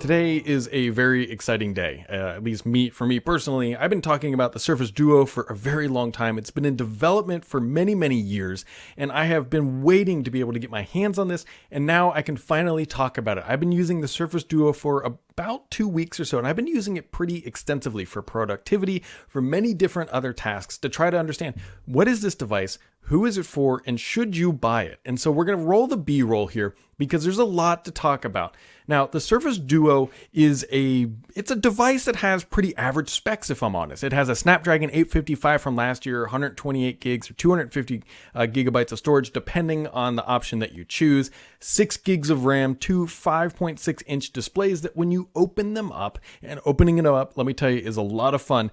Today is a very exciting day, at least for me personally. I've been talking about the Surface Duo for a very long time. It's been in development for many, many years, and I have been waiting to be able to get my hands on this, and now I can finally talk about it. I've been using the Surface Duo for about 2 weeks or so, and I've been using it pretty extensively for productivity, for many different other tasks to try to understand what is this device, who is it for, and should you buy it? And so we're going to roll the B-roll here because there's a lot to talk about. Now, the Surface Duo is it's a device that has pretty average specs, if I'm honest. It has a Snapdragon 855 from last year, 128 gigs or 250 gigabytes of storage, depending on the option that you choose, 6 gigs of RAM, two 5.6-inch displays that when you open them up, and opening it up, let me tell you, is a lot of fun,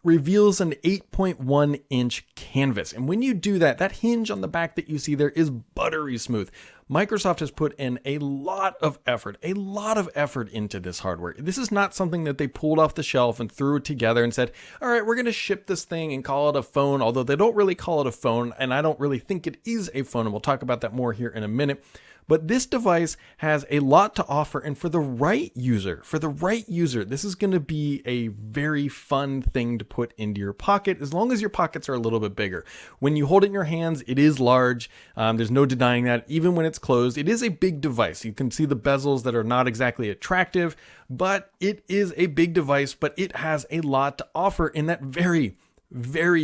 reveals an 8.1-inch canvas. And when you do that, that hinge on the back that you see there is buttery smooth. Microsoft has put in a lot of effort into this hardware. This is not something that they pulled off the shelf and threw it together and said, all right, we're going to ship this thing and call it a phone, although they don't really call it a phone, and I don't really think it is a phone, and we'll talk about that more here in a minute. But this device has a lot to offer, and for the right user, this is going to be a very fun thing to put into your pocket, as long as your pockets are a little bit bigger. When you hold it in your hands, it is large. There's no denying that. Even when it's closed, it is a big device. You can see the bezels that are not exactly attractive, but it is a big device, but it has a lot to offer in that very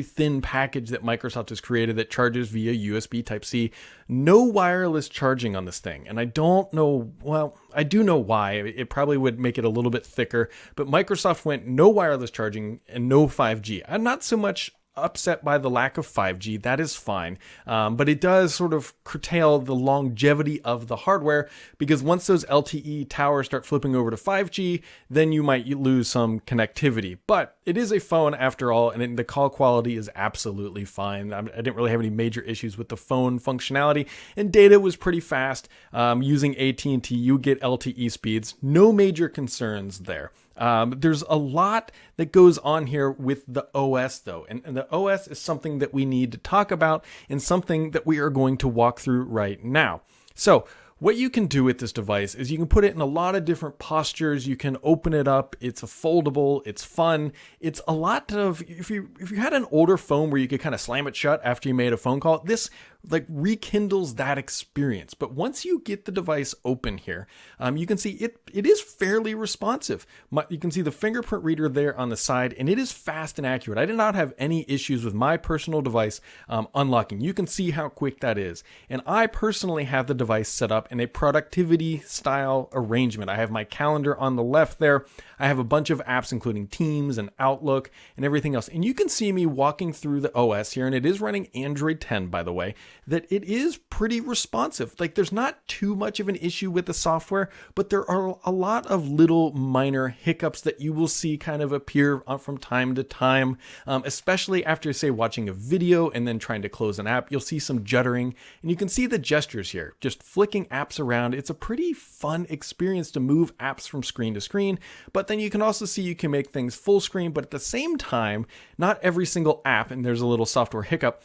thin package that Microsoft has created that charges via USB Type-C. No wireless charging on this thing. And I don't know, well, I do know why. It probably would make it a little bit thicker, but Microsoft went no wireless charging and no 5G. I'm not so much upset by the lack of 5G, that is fine, but it does sort of curtail the longevity of the hardware, because once those LTE towers start flipping over to 5G, then you might lose some connectivity. But it is a phone after all, and the call quality is absolutely fine. I didn't really have any major issues with the phone functionality, and data was pretty fast. Using AT&T, you get LTE speeds, no major concerns there. There's a lot that goes on here with the OS though, and the OS is something that we need to talk about and something that we are going to walk through right now. So what you can do with this device is you can put it in a lot of different postures. You can open it up. It's a foldable. It's fun. It's a lot of, if you had an older phone where you could kind of slam it shut after you made a phone call, this like rekindles that experience. But once you get the device open here, you can see it is fairly responsive. You can see the fingerprint reader there on the side, and it is fast and accurate. I did not have any issues with my personal device unlocking. You can see how quick that is. And I personally have the device set up in a productivity style arrangement. I have my calendar on the left there. I have a bunch of apps, including Teams and Outlook and everything else. And you can see me walking through the OS here, and it is running Android 10, by the way, that it is pretty responsive. Like, there's not too much of an issue with the software, but there are a lot of little minor hiccups that you will see kind of appear from time to time, especially after, say, watching a video and then trying to close an app. You'll see some juddering, and you can see the gestures here, just flicking apps around. It's a pretty fun experience to move apps from screen to screen, but then you can also see you can make things full screen, but at the same time, not every single app, and there's a little software hiccup,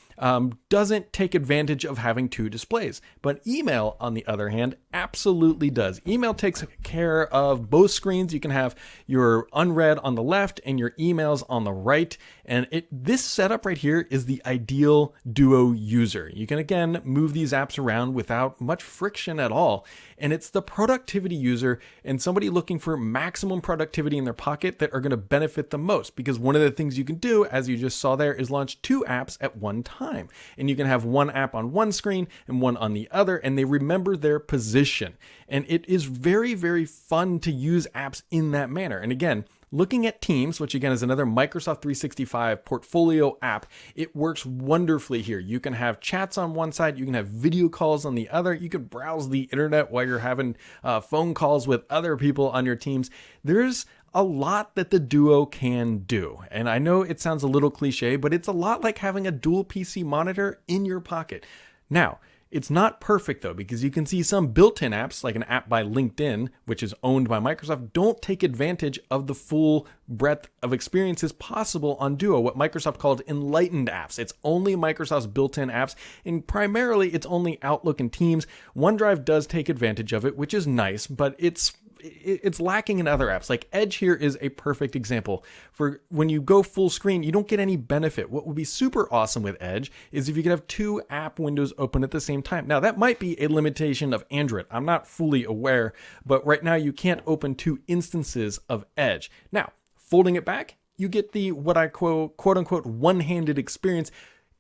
doesn't take advantage of having two displays. But email, on the other hand, absolutely does. Email takes care of both screens. You can have your unread on the left and your emails on the right. And this setup right here is the ideal Duo user. You can, again, move these apps around without much friction at all. And it's the productivity user and somebody looking for maximum productivity in their pocket that are going to benefit the most, because one of the things you can do, as you just saw there, is launch two apps at one time. And you can have one app on one screen and one on the other, and they remember their position. And it is very, very fun to use apps in that manner. And again, looking at Teams, which again is another Microsoft 365 portfolio app, it works wonderfully here. You can have chats on one side, you can have video calls on the other, you can browse the internet while you're having phone calls with other people on your teams. There's a lot that the Duo can do. And I know it sounds a little cliche, but it's a lot like having a dual PC monitor in your pocket. Now, it's not perfect though, because you can see some built-in apps, like an app by LinkedIn, which is owned by Microsoft, don't take advantage of the full breadth of experiences possible on Duo, what Microsoft called enlightened apps. It's only Microsoft's built-in apps, and primarily it's only Outlook and Teams. OneDrive does take advantage of it, which is nice, but it's it's lacking in other apps. Like Edge here is a perfect example. For when you go full screen, you don't get any benefit. What would be super awesome with Edge is if you could have 2 app windows open at the same time. Now, that might be a limitation of Android. I'm not fully aware, but right now you can't open 2 instances of Edge. Now, folding it back, you get the what I quote unquote one-handed experience.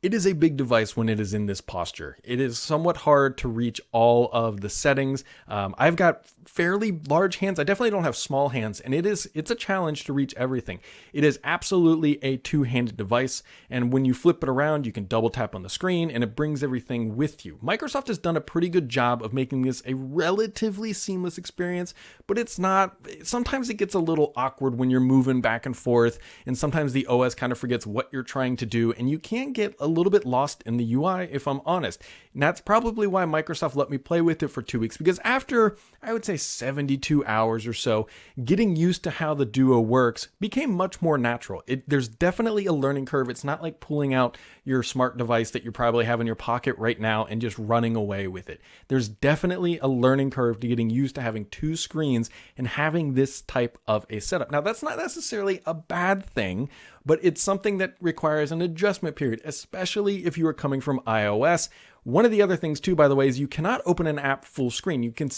It is a big device when it is in this posture. It is somewhat hard to reach all of the settings. I've got fairly large hands. I definitely don't have small hands, and it's a challenge to reach everything. It is absolutely a 2-handed device, and when you flip it around, you can double tap on the screen, and it brings everything with you. Microsoft has done a pretty good job of making this a relatively seamless experience, but it's not. Sometimes it gets a little awkward when you're moving back and forth, and sometimes the OS kind of forgets what you're trying to do, and you can get a little bit lost in the UI, if I'm honest. And that's probably why Microsoft let me play with it for 2 weeks, because after, I would say, 72 hours or so, getting used to how the Duo works became much more natural. There's definitely a learning curve. It's not like pulling out your smart device that you probably have in your pocket right now and just running away with it. There's definitely a learning curve to getting used to having 2 screens and having this type of a setup. Now, that's not necessarily a bad thing, but it's something that requires an adjustment period, especially if you are coming from iOS. One of the other things too, by the way, is you cannot open an app full screen. You can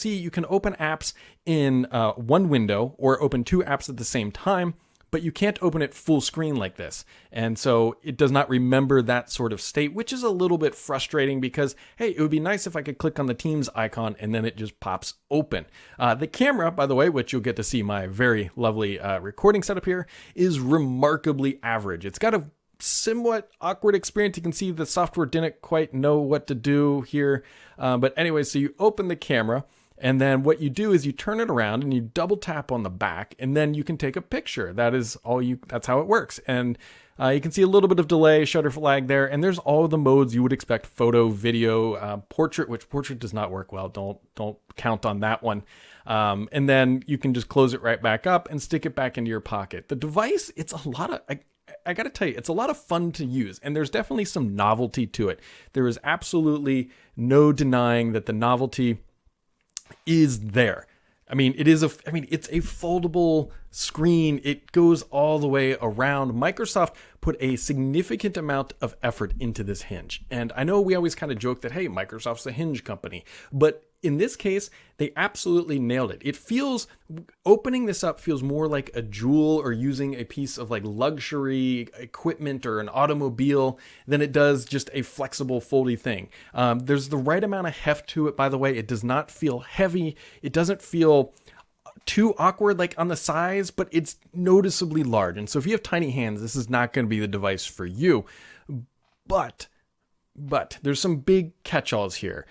open apps in one window or open 2 apps at the same time, but you can't open it full screen like this. And so it does not remember that sort of state, which is a little bit frustrating because, hey, it would be nice if I could click on the Teams icon and then it just pops open. The camera, by the way, which you'll get to see my very lovely recording setup here, is remarkably average. It's got a somewhat awkward experience. You can see the software didn't quite know what to do here. But anyway, so you open the camera, and then what you do is you turn it around and you double tap on the back, and then you can take a picture. That's how it works. And you can see a little bit of delay, shutter flag there, and there's all the modes you would expect: photo, video, portrait, which portrait does not work well. Don't count on that one. And then you can just close it right back up and stick it back into your pocket. The device, it's a lot of, I got to tell you, it's a lot of fun to use, and there's definitely some novelty to it. There is absolutely no denying that the novelty is there. it's a foldable screen. It goes all the way around. Microsoft put a significant amount of effort into this hinge. And I know we always kind of joke that, hey, Microsoft's a hinge company, but in this case, they absolutely nailed it. Opening this up feels more like a jewel or using a piece of like luxury equipment or an automobile than it does just a flexible, foldy thing. There's the right amount of heft to it, by the way. It does not feel heavy. It doesn't feel too awkward like on the size, but it's noticeably large. And so if you have tiny hands, this is not going to be the device for you. But there's some big catch-alls here.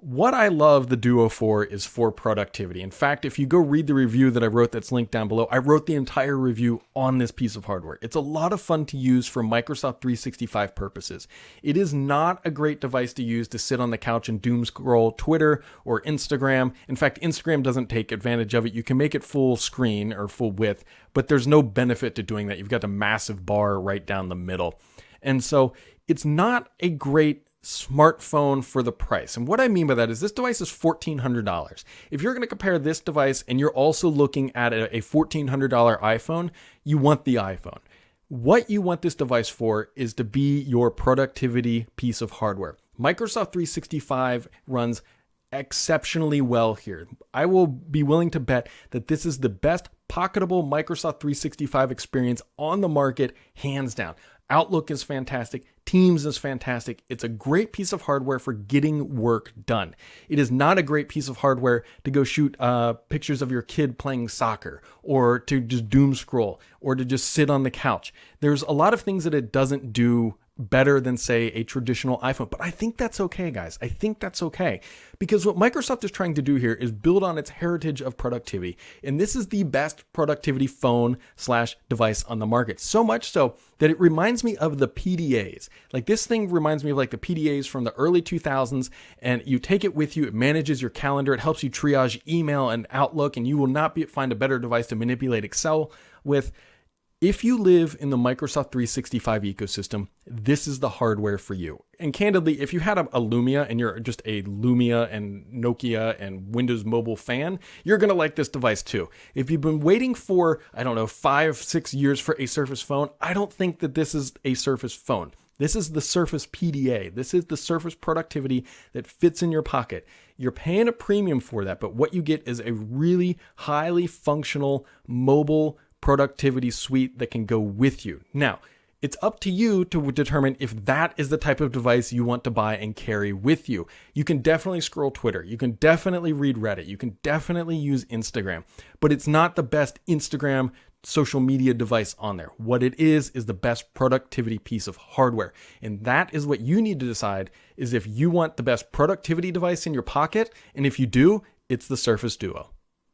What I love the Duo for is for productivity. In fact, if you go read the review that I wrote that's linked down below, I wrote the entire review on this piece of hardware. It's a lot of fun to use for Microsoft 365 purposes. It is not a great device to use to sit on the couch and doom scroll Twitter or Instagram. In fact, Instagram doesn't take advantage of it. You can make it full screen or full width, but there's no benefit to doing that. You've got a massive bar right down the middle. And so it's not a great smartphone for the price. And what I mean by that is this device is $1,400. If you're going to compare this device and you're also looking at a $1,400 iPhone, you want the iPhone. What you want this device for is to be your productivity piece of hardware. Microsoft 365 runs exceptionally well here. I will be willing to bet that this is the best pocketable Microsoft 365 experience on the market, hands down. Outlook is fantastic. Teams is fantastic. It's a great piece of hardware for getting work done. It is not a great piece of hardware to go shoot pictures of your kid playing soccer, or to just doom scroll, or to just sit on the couch. There's a lot of things that it doesn't do better than, say, a traditional iPhone. But I think that's okay, guys. I think that's okay. Because what Microsoft is trying to do here is build on its heritage of productivity. And this is the best productivity phone/device on the market. So much so that it reminds me of the PDAs. Like, this thing reminds me of like the PDAs from the early 2000s. And you take it with you. It manages your calendar. It helps you triage email and Outlook. And you will not find a better device to manipulate Excel with. If you live in the Microsoft 365 ecosystem, this is the hardware for you. And candidly, if you had a Lumia and you're just a Lumia and Nokia and Windows Mobile fan, you're going to like this device too. If you've been waiting for, 5-6 years for a Surface phone, I don't think that this is a Surface phone. This is the Surface PDA. This is the Surface productivity that fits in your pocket. You're paying a premium for that, but what you get is a really highly functional mobile productivity suite that can go with you. Now, it's up to you to determine if that is the type of device you want to buy and carry with you. You can definitely scroll Twitter. You can definitely read Reddit. You can definitely use Instagram, but it's not the best Instagram social media device on there. What it is the best productivity piece of hardware. And that is what you need to decide, is if you want the best productivity device in your pocket. And if you do, it's the Surface Duo.